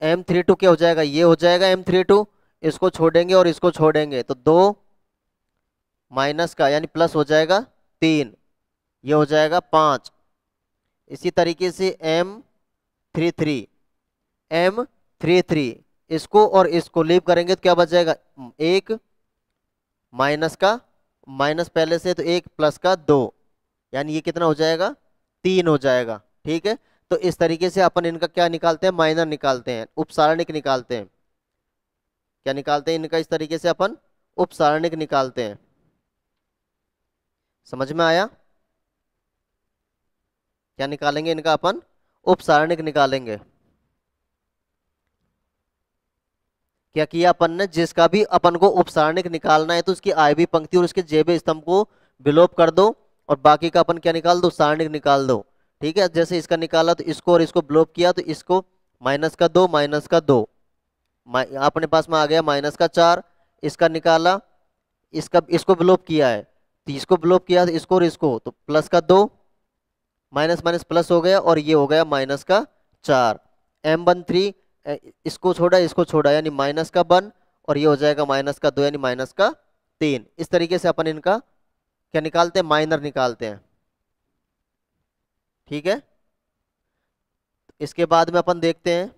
M32 क्या हो जाएगा, ये हो जाएगा M32, इसको छोड़ेंगे और इसको छोड़ेंगे तो 2 माइनस का यानी प्लस हो जाएगा 3, ये हो जाएगा 5। इसी तरीके से M33 इसको और इसको लीव करेंगे तो क्या बच जाएगा, 1 माइनस का माइनस पहले से तो 1 प्लस का 2, यानी ये कितना हो जाएगा, 3 हो जाएगा। ठीक है, तो इस तरीके से अपन इनका क्या निकालते हैं, माइनर निकालते हैं, उपसारणिक निकालते हैं। क्या निकालते हैं इनका, इस तरीके से अपन उपसारणिक निकालते हैं। समझ में आया, क्या निकालेंगे इनका अपन, उपसारणिक निकालेंगे। क्या किया अपन ने, जिसका भी अपन को उपसारणिक निकालना है तो उसकी आयवी पंक्ति और उसके जेबे स्तंभ को विलोप कर दो और बाकी का अपन क्या निकाल दो, सारणिक निकाल दो। ठीक है, जैसे इसका निकाला तो इसको और इसको विलोप किया तो इसको -2 अपने पास में आ गया -4, इसका निकाला, इसका इसको विलोप किया है तो इसको विलोप किया तो इसको और इसको तो +2 माइनस माइनस प्लस हो गया और ये हो गया -4। M13 इसको छोड़ा यानी -1 और ये हो जाएगा -2 यानी -3। इस तरीके से अपन इनका क्या निकालते हैं, माइनर निकालते हैं। ठीक है, इसके बाद में अपन देखते हैं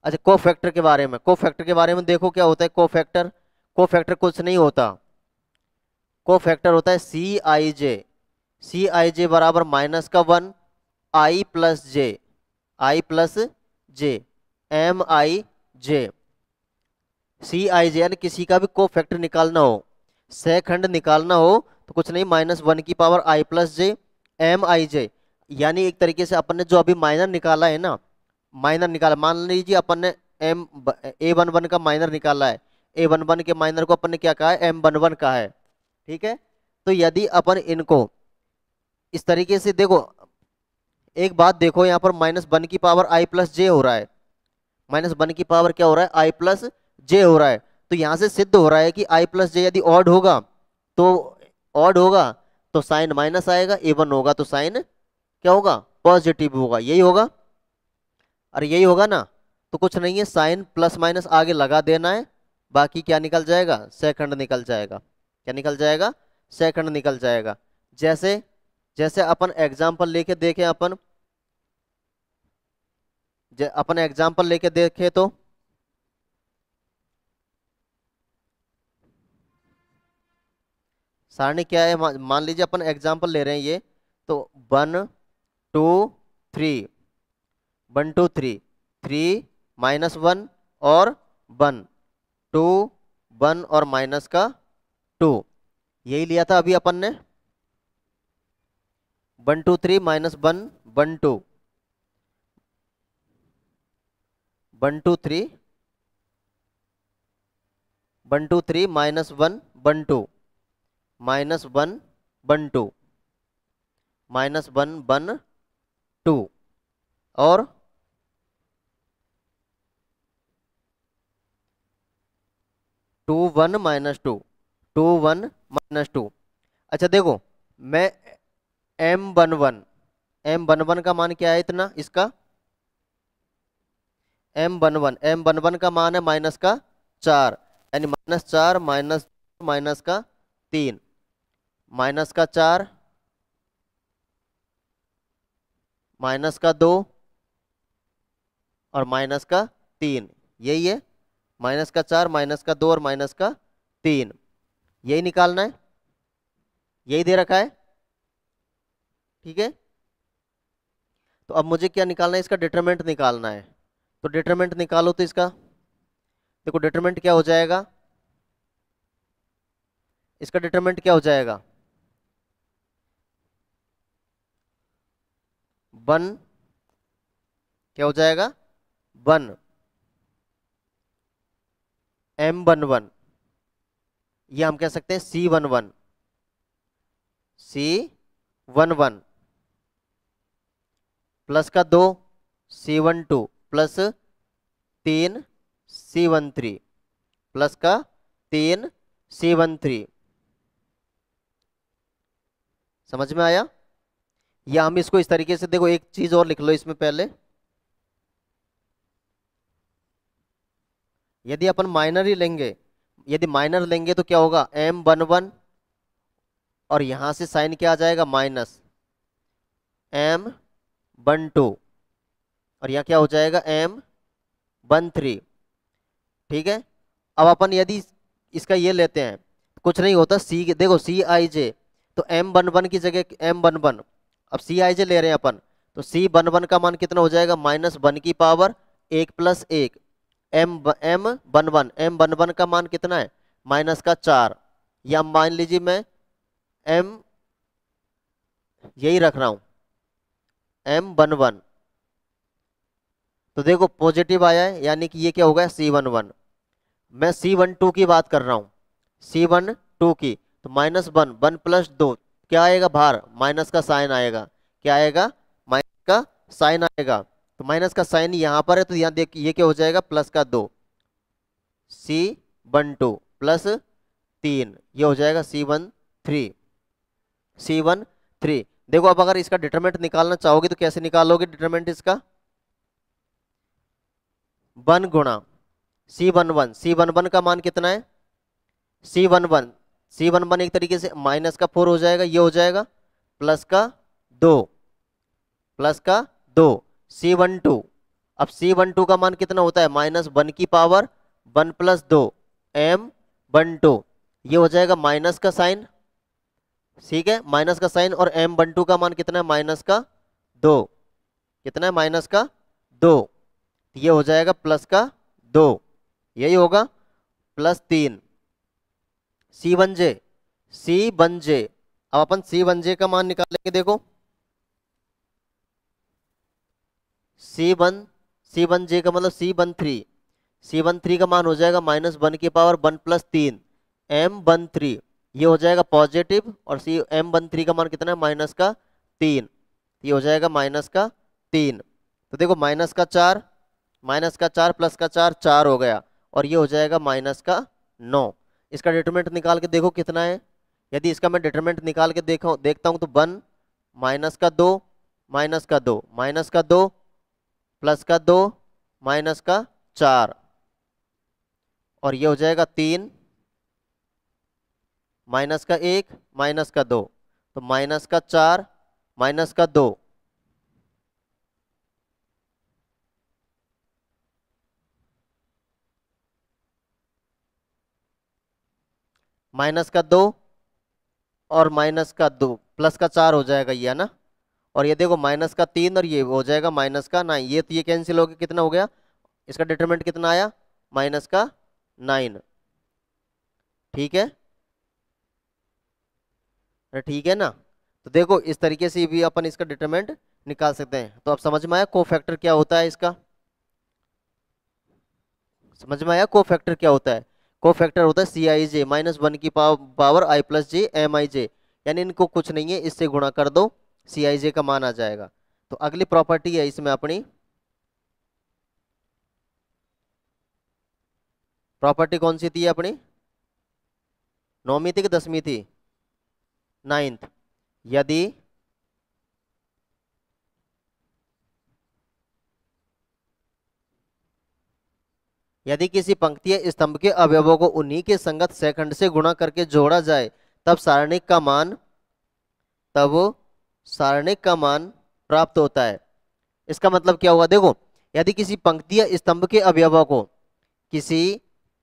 अच्छा कोफैक्टर के बारे में। कोफैक्टर के बारे में देखो क्या होता है कोफैक्टर, कोफैक्टर कुछ नहीं होता, कोफैक्टर होता है सी आई जे बराबर -1 I+J MIJ। सी आई जे यानी किसी का भी कोफैक्टर निकालना हो, सहखंड निकालना हो तो कुछ नहीं, -1 की पावर I+J MIJ, यानी एक तरीके से अपन ने जो अभी माइनर निकाला है ना, माइनर निकाला, मान लीजिए अपन ने A11 का माइनर निकाला है, A11 के माइनर को अपन ने क्या कहा है, M11 कहा है। ठीक है, तो यदि अपन इनको इस तरीके से देखो एक बात देखो, यहाँ पर -1 की पावर i प्लस जे हो रहा है, -1 की पावर क्या हो रहा है, i प्लस जे हो रहा है। तो यहाँ से सिद्ध हो रहा है कि i प्लस जे यदि ऑड होगा तो ऑड होगा तो साइन माइनस आएगा, इवन होगा तो साइन क्या होगा, पॉजिटिव होगा। यही होगा, अरे यही होगा ना। तो कुछ नहीं है, साइन प्लस माइनस आगे लगा देना है, बाकी क्या निकल जाएगा, सेकंड निकल जाएगा। क्या निकल जाएगा, सेकंड निकल जाएगा। जैसे जैसे अपन एग्जाम्पल लेके देखें, अपन एग्जाम्पल लेके देखें तो सारणी क्या है, मान लीजिए अपन एग्जाम्पल ले रहे हैं ये, तो 1 2 3, 1 2 3, 3 -1 और 1, 2 1 और माइनस का 2, यही लिया था अभी अपन ने। 1 2 3 -1 1 2, 1 2 3, 1 2 3 -1 1 2, -1 1 2, -1 1 2 और 2 1 -2, 2 1 -2। अच्छा देखो, मैं m11 का मान क्या है इतना, इसका m11 का मान है माइनस का 4, यानी -4 माइनस का 3, माइनस का 4 माइनस का 2 और माइनस का 3, यही है। -4 माइनस का 2 और माइनस का 3, यही निकालना है, यही दे रखा है। ठीक है, तो अब मुझे क्या निकालना है, इसका डिटरमिनेंट निकालना है। तो डिटरमिनेंट निकालो, तो इसका देखो डिटरमिनेंट क्या हो जाएगा, इसका डिटरमिनेंट क्या हो जाएगा, 1 क्या हो जाएगा, 1 m11, ये हम कह सकते हैं C11 प्लस का 2 C12 प्लस 3 C13 प्लस का 3 C13। समझ में आया? या हम इसको इस तरीके से, देखो एक चीज और लिख लो इसमें पहले, यदि अपन माइनर ही लेंगे, यदि माइनर लेंगे तो क्या होगा, m11 और यहां से साइन क्या आ जाएगा, -m12 और यहाँ क्या हो जाएगा, m13। ठीक है, अब अपन यदि इसका ये लेते हैं, कुछ नहीं होता, सी देखो Cij, तो m11 की जगह m11, अब Cij ले रहे हैं अपन, तो C11 का मान कितना हो जाएगा, -1 की पावर 1 प्लस 1, m11 का मान कितना है, -4, या मान लीजिए मैं m यही रख रहा हूं m11, तो देखो पॉजिटिव आया है, यानी कि ये क्या होगा, C11। मैं C12 की बात कर रहा हूं, C12 की, तो -1 1 प्लस 2 क्या आएगा बाहर, माइनस का साइन आएगा, क्या आएगा, माइनस का साइन आएगा। तो माइनस का साइन यहां पर है, तो यहां देख ये क्या हो जाएगा, प्लस का 2 C12 प्लस 3, ये हो जाएगा C13। देखो अब अगर इसका डिटरमिनेंट निकालना चाहोगे तो कैसे निकालोगे डिटरमिनेंट इसका, 1 गुणा C11 का मान कितना है, C11 एक तरीके से माइनस का 4 हो जाएगा, ये हो जाएगा प्लस का 2, प्लस का 2 C12। अब C12 का मान कितना होता है, -1 की पावर 1 प्लस 2 m12, ये हो जाएगा माइनस का साइन। ठीक है, माइनस का साइन, और m12 का मान कितना है, माइनस का 2, कितना है, माइनस का 2, ये हो जाएगा प्लस का 2, यही होगा +3 C1j। अब अपन C1j का मान निकालेंगे, देखो C1j का मतलब C13 का मान हो जाएगा -1 की पावर 1 प्लस 3 m13, ये हो जाएगा पॉजिटिव, और m13 का मान कितना है, माइनस का 3, ये हो जाएगा -3। तो देखो -4 प्लस का 4 4 हो गया, और ये हो जाएगा -9। इसका डिटरमिनेंट निकाल के देखो कितना है। यदि इसका मैं डिटरमिनेंट निकाल के देखता हूं तो 1 -2 -2 -2 +2 -4, और ये हो जाएगा 3 -1 -2, तो -4 -2, -2 और -2 प्लस का 4 हो जाएगा ये, है ना। और ये देखो -3 और ये हो जाएगा -9। ये तो ये कैंसिल हो गया, कितना हो गया, इसका डिटरमिनेंट कितना आया, -9। ठीक है, ठीक है ना। तो देखो इस तरीके से भी अपन इसका डिटरमिनेंट निकाल सकते हैं। तो अब समझ में आया कोफैक्टर क्या होता है इसका, समझ में आया कोफैक्टर क्या होता है। कोफैक्टर होता है CIJ -1 की पावर I+J MIJ, यानी इनको कुछ नहीं है, इससे गुणा कर दो, CIJ का मान आ जाएगा। तो अगली प्रॉपर्टी है इसमें अपनी, प्रॉपर्टी कौन सी थी अपनी, 9वीं थी कि 10वीं थी, 9th। यदि यदि किसी पंक्ति या स्तंभ के अवयवों को उन्हीं के संगत सेकंड से गुणा करके जोड़ा जाए, तब सारणिक का मान तब सारणिक का मान प्राप्त होता है। इसका मतलब क्या हुआ, देखो यदि किसी पंक्ति या स्तंभ के अवयवों को किसी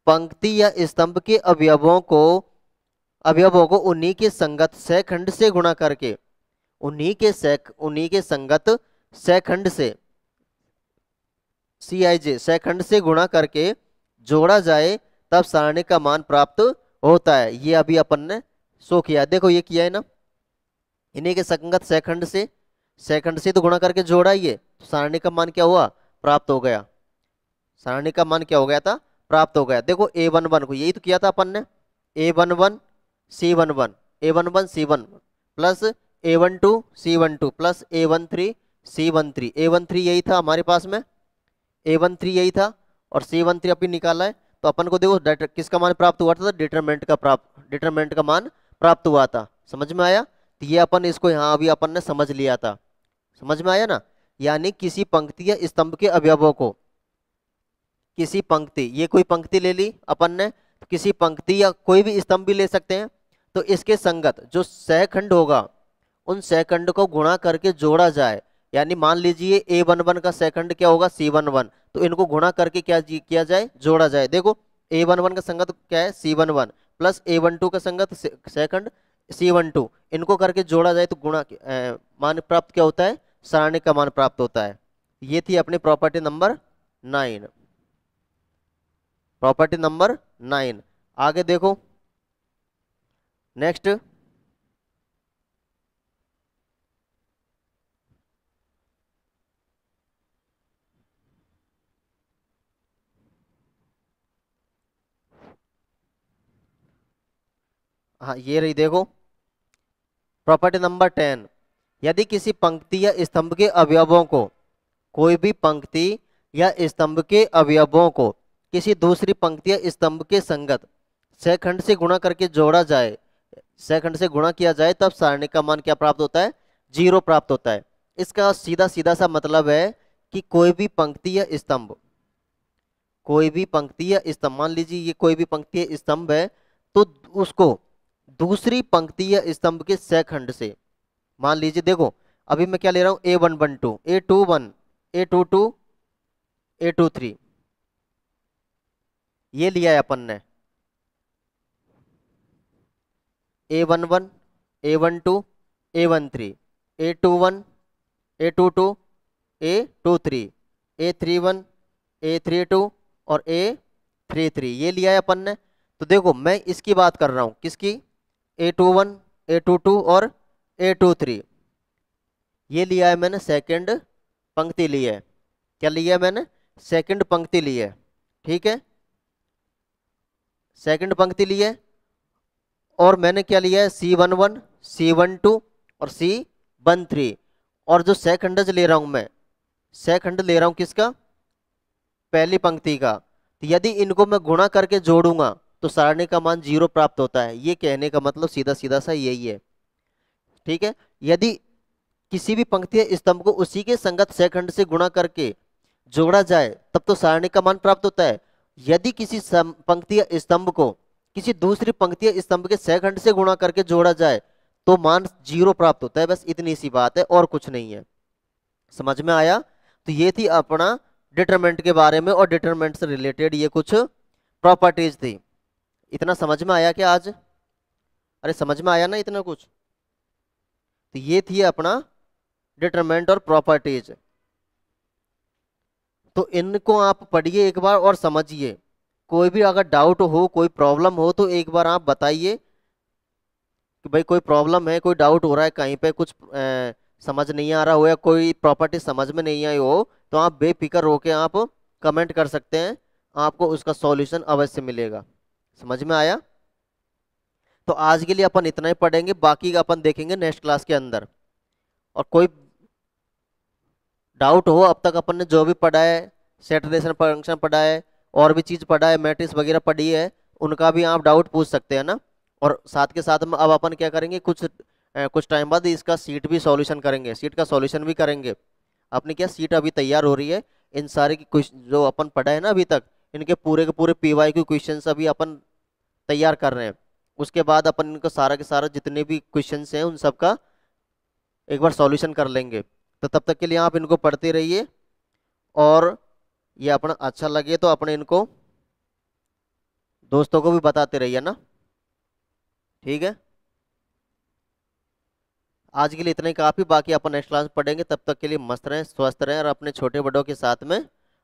पंक्ति या स्तंभ के अवयवों को उन्हीं के संगत सेकंड से गुणा करके, उन्हीं के संगत सेकंड से CIJ सेकंड से गुणा करके जोड़ा जाए, तब सारणी का मान प्राप्त होता है। ये अभी अपन ने शो किया, देखो ये किया है ना, इन्हीं के संगत सेकंड से तो गुणा करके जोड़ा ही है, तो सारणी का मान क्या हुआ, प्राप्त हो गया। सारणी का मान क्या हो गया था, प्राप्त हो गया। देखो A11 को यही तो किया था अपन ने, A11 C11 A11 C11 plus A12 C12 plus A13 C13, A13 यही था हमारे पास में, A13 यही था, और C13 अभी निकाला है। तो अपन को देखो किसका मान प्राप्त हुआ था, डिटरमिनेंट का मान प्राप्त हुआ था। समझ में आया, तो ये अपन इसको यहाँ अभी अपन ने समझ लिया था, समझ में आया ना। यानी किसी पंक्ति या स्तंभ के अवयवों को, किसी पंक्ति, ये कोई पंक्ति ले ली अपन ने, तो किसी पंक्ति या कोई भी स्तंभ भी ले सकते हैं, तो इसके संगत जो सहखंड होगा, उन सहखंड को गुणा करके जोड़ा जाए। यानी मान लीजिए A11 का सेकंड क्या होगा, C11, तो इनको गुणा करके क्या किया जाए, जोड़ा जाए। देखो A11 का संगत क्या है, C11 प्लस A12 का संगत सेकंड C12, इनको करके जोड़ा जाए तो मान प्राप्त क्या होता है, सारणी का मान प्राप्त होता है। ये थी अपनी प्रॉपर्टी नंबर 9, प्रॉपर्टी नंबर 9। आगे देखो नेक्स्ट, हाँ ये रही देखो प्रॉपर्टी नंबर 10। यदि किसी पंक्ति या स्तंभ के अवयवों को, कोई भी पंक्ति या स्तंभ के अवयवों को किसी दूसरी पंक्ति या स्तंभ के संगत सेकंड से गुणा करके जोड़ा जाए, सेकंड से गुणा किया जाए, तब सारणी का मान क्या प्राप्त होता है, 0 प्राप्त होता है। इसका सीधा सीधा सा मतलब है कि कोई भी पंक्ति या स्तंभ, कोई भी पंक्ति या स्तंभ, मान लीजिए ये कोई भी पंक्ति या स्तंभ है, तो उसको दूसरी पंक्ति या स्तंभ के सेकंड से, मान लीजिए देखो अभी मैं क्या ले रहा हूं, A112 A21 A22 A23, ये लिया है अपन ने, A11 A12 A13 A21 A22 A23 A31 A32 और A33, ये लिया है अपन ने। तो देखो मैं इसकी बात कर रहा हूं, किसकी, A21 A22 और A23, ये लिया है मैंने, सेकंड पंक्ति ली है। क्या लिया है मैंने, सेकंड पंक्ति ली है, ठीक है, सेकंड पंक्ति ली है। और मैंने क्या लिया है, C11 C12 और C13, और जो सेकंडज ले रहा हूं मैं, सेकंड ले रहा हूं किसका, पहली पंक्ति का, तो यदि इनको मैं गुणा करके जोड़ूंगा तो सारणी का मान 0 प्राप्त होता है। ये कहने का मतलब सीधा सीधा सा यही है। ठीक है, यदि किसी भी पंक्ति या स्तंभ को उसी के संगत सेकंड से गुणा करके जोड़ा जाए तब तो सारणी का मान प्राप्त होता है। यदि किसी पंक्ति या स्तंभ को किसी दूसरी पंक्ति या स्तंभ के सेकंड से गुणा करके जोड़ा जाए तो मान 0 प्राप्त होता है। बस इतनी सी बात है और कुछ नहीं है। समझ में आया? तो ये थी अपना डिटरमिनेंट के बारे में और डिटरमिनेंट से रिलेटेड ये कुछ प्रॉपर्टीज थी। इतना समझ में आया क्या आज? अरे समझ में आया ना इतना कुछ? तो ये थी अपना डिटरमिनेंट और प्रॉपर्टीज। तो इनको आप पढ़िए एक बार और समझिए। कोई भी अगर डाउट हो, कोई प्रॉब्लम हो तो एक बार आप बताइए कि भाई कोई प्रॉब्लम है, कोई डाउट हो रहा है, कहीं पे कुछ समझ नहीं आ रहा हो या कोई प्रॉपर्टी समझ में नहीं आई हो तो आप बेफिक्र होकर आप कमेंट कर सकते हैं, आपको उसका सॉल्यूशन अवश्य मिलेगा। समझ में आया? तो आज के लिए अपन इतना ही पढ़ेंगे, बाकी का अपन देखेंगे नेक्स्ट क्लास के अंदर। और कोई डाउट हो, अब तक अपन ने जो भी पढ़ा है, सेटरेशन फंक्शन पढ़ा है और भी चीज पढ़ा है, मैट्रिक्स वगैरह पढ़ी है, उनका भी आप डाउट पूछ सकते हैं ना। और साथ के साथ में अब अपन क्या करेंगे, कुछ टाइम बाद इसका सीट भी सॉल्यूशन करेंगे, सीट का सॉल्यूशन भी करेंगे। अपनी क्या सीट अभी तैयार हो रही है, इन सारे की जो अपन पढ़ा है ना अभी तक, इनके पूरे के पूरे PYQ क्वेश्चंस अभी अपन तैयार कर रहे हैं। उसके बाद अपन इनको सारा के सारा जितने भी क्वेश्चंस हैं उन सब का एक बार सॉल्यूशन कर लेंगे। तो तब तक के लिए आप इनको पढ़ते रहिए और ये अपना अच्छा लगे तो अपने इनको दोस्तों को भी बताते रहिए ना। ठीक है, आज के लिए इतना ही काफी, बाकी अपन नेक्स्ट क्लास में पढ़ेंगे। तब तक के लिए मस्त रहें, स्वस्थ रहें और अपने छोटे बड़ों के साथ में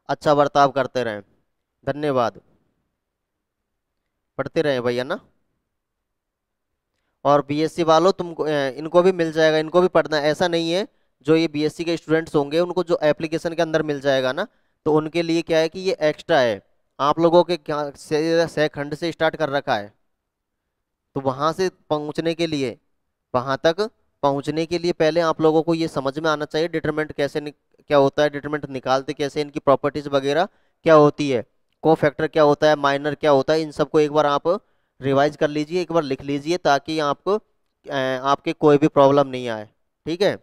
अच्छा बर्ताव करते रहें। धन्यवाद। पढ़ते रहें भैया ना। और BSc वालों तुमको इनको भी मिल जाएगा, इनको भी पढ़ना है, ऐसा नहीं है। जो ये BSc के स्टूडेंट्स होंगे उनको जो एप्लीकेशन के अंदर मिल जाएगा ना, तो उनके लिए क्या है कि ये एक्स्ट्रा है। आप लोगों के क्या से खंड से स्टार्ट कर रखा है, तो वहां से पहुंचने के लिए, वहां तक पहुंचने के लिए पहले आप लोगों को ये समझ में आना चाहिए डिटरमिनेंट कैसे क्या होता है, डिटरमिनेंट निकालते कैसे, इनकी प्रॉपर्टीज वगैरह क्या होती है, को फैक्टर क्या होता है, माइनर क्या होता है, इन सबको एक बार आप रिवाइज कर लीजिए, एक बार लिख लीजिए ताकि आपको आपके कोई भी प्रॉब्लम नहीं आए। ठीक है,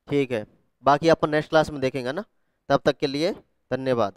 ठीक है, बाकी अपन नेक्स्ट क्लास में देखेंगे ना। तब तक के लिए धन्यवाद।